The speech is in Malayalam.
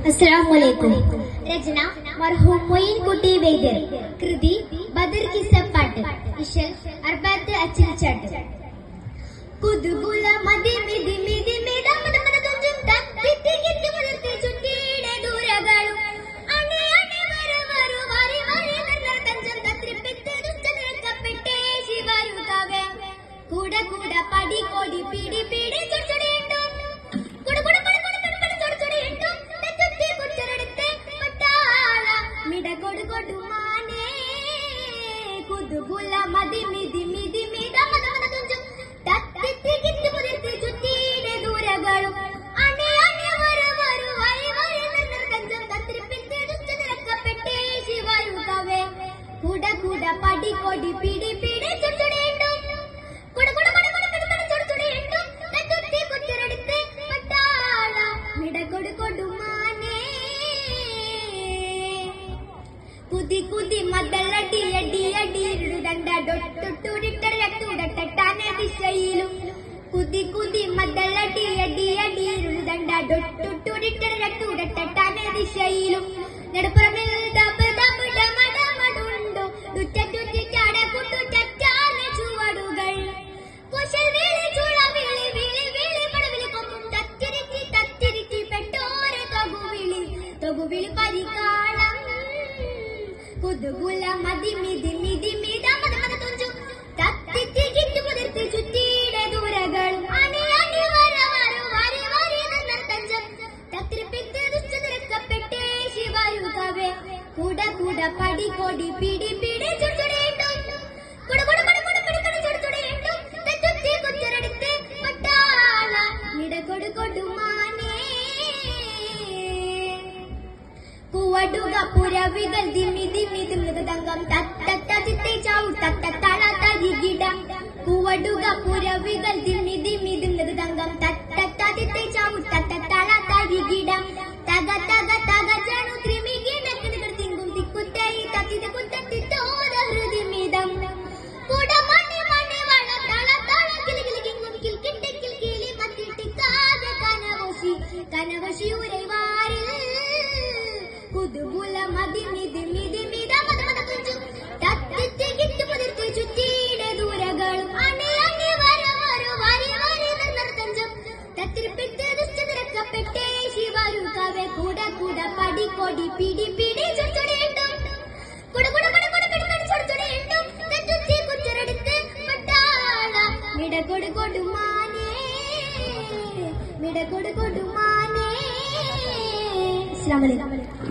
അസ്സലാമു രചന മർഹൂം മൊയ്ൻ കുട്ടി വൈദ്യർ. കൃതി ബദർ കിസ്സപ്പാട്ട്. ഇശൽ അർബാത്ത് അച്ചിൽച്ചാട്ട്. കുതുകുല മതി മിതി മിതി മിത മത മത തുഞ്ചും തത്തി തികിത്തി മുതിർത്തി ചുറ്റിയുടെ ദൂരകളും അണി അണി വരു വരു വരി വരി നന്നർ തഞ്ചം തത്രിപ്പിത്ത് ദുഷ്ടനിൽക്കപ്പെട്ടേ ശിവരുകാവേ കൂട കൂട പടി കൊടി പിടി പിടി ചുടുചുടിയിട്ടു കുട കുട പടി പടി പടി പടി ചുടുചുടിയിട്ടു തെറ്റുത്തി കുച്ചരെടുത്ത് പട്ടാള മിട കൊടു കൊടുമാനേ കുതുകുല മതി മിതി മിതി മിത മത മത തുഞ്ചും തത്തി തികിത്തി മുതിർത്തി ചുറ്റിയുടെ ദൂരകളും അണി അണി വരു വരു വരി വരി നന്നർ തഞ്ചം തത്രിപ്പിത്ത് ദുഷ്ടനിൽക്കപ്പെട്ടേ ശിവരുകാവേ കൂട കൂട പടി കൊടി പിടി പിടി ചുടുചുടിയിട്ടു കുട കുട പടി പടി പടി പടി ചുടുചുടിയിട്ടു തെറ്റുത്തി കുച്ചരെടുത്ത് പട്ടാള മിട കൊടു കൊടുമാനേ കുതി കുതി മദലടി അടി അടി ഇടുദണ്ട ഡൊട്ടുട്ടുടിട്ടടട്ടുടട്ടാനെ ദിശയിലും കുതി കുതി മദലടി അടി അടി ഇടുദണ്ട ഡൊട്ടുട്ടുടിട്ടടട്ടുടട്ടാനെ ദിശയിലും നെടുപ്പുറമിൽ ദബ് ദബ് ഡമ ഡമടുണ്ടോ തുറ്റ തുറ്റി ചാട കുട്ടു ചച്ചാലെ ചുവടുകൾ കുശൽ വിളി ചുള വിളി വിളി വിളി പടവിളി കൊമ്പും തത്തിരിച്ചി തത്തിരിച്ചി പെട്ടോരെ തൊകുവിളി പരികാളം കുതുകുല മതി മിതി മിതി മിത മത മത തുഞ്ചു തത്തി തികിത്തി മുതിർത്തി ചുറ്റിയുടെ ദൂരകളും അണി അണി വര വരു വരി വരി നന്നർ തഞ്ചം തത്രിപ്പിത്ത് ദുഷ്ടനിൽക്കപ്പെട്ടേ ശിവരുകാവേ കൂട കൂട പടി കൊടി പിടി പിടി ചുടുചുടിയിട്ടു കുട കുട പടി പടി പടി പടി ചുടുചുടിയിട്ടു തെറ്റുത്തി കുച്ചരെടുത്ത് പട്ടാള മിട കൊടു കൊടുമാനേ കുവടുക പുരവികൾ ദിമി ദിമി മൃദംഗം തത്തത്ത തിത്തേ ചാവു തത്തത്തള തരികിടം കുവടുക പുരവികൾ ദിമി ദിമി മൃദംഗം തത്തത്ത തിത്തേ ചാവു തത്തത്തള തരികിടം തഗ തഗ തഗ ജണു ത്രിമികിണക്കിണകൾ തിങ്കും തിക്കുത്തൈ തത്തിത കുത്തത്തി തോര ഹൃദിമിതം കുടമണി മണി വള തള തള കിളി കിളി കിങ്കും കിൽക്കിട്ടി കിൽക്കിളി മത്തിട്ടി കാവ്യ കനവശി ഉരൈവാരിൽ കുതുകുല മതി മിതി മിതി മിത മത മത തുഞ്ചു തത്തി തികിത്തി മുതിർത്തി ചുറ്റിയുടെ ദൂരകളും അണി അണി വര വരു വരി വരി നന്നർ തഞ്ചം തത്രിപ്പിത്ത് ദുഷ്ടനിൽക്കപ്പെട്ടേ ശിവരുകാവേ കൂട കൂട പടി കൊടി പിടി പിടി ചുടുചുടിയിട്ടു കുട കുട പടി പടി പിടി പിടി ചുടുചുടിയിട്ടു തെറ്റുത്തി കുച്ചരെടുത്ത് പട്ടാള മിട കൊടു കൊടുമാനേ മിട കൊടു കൊടുമാനേ. അസ്സലാമു അലൈക്കും.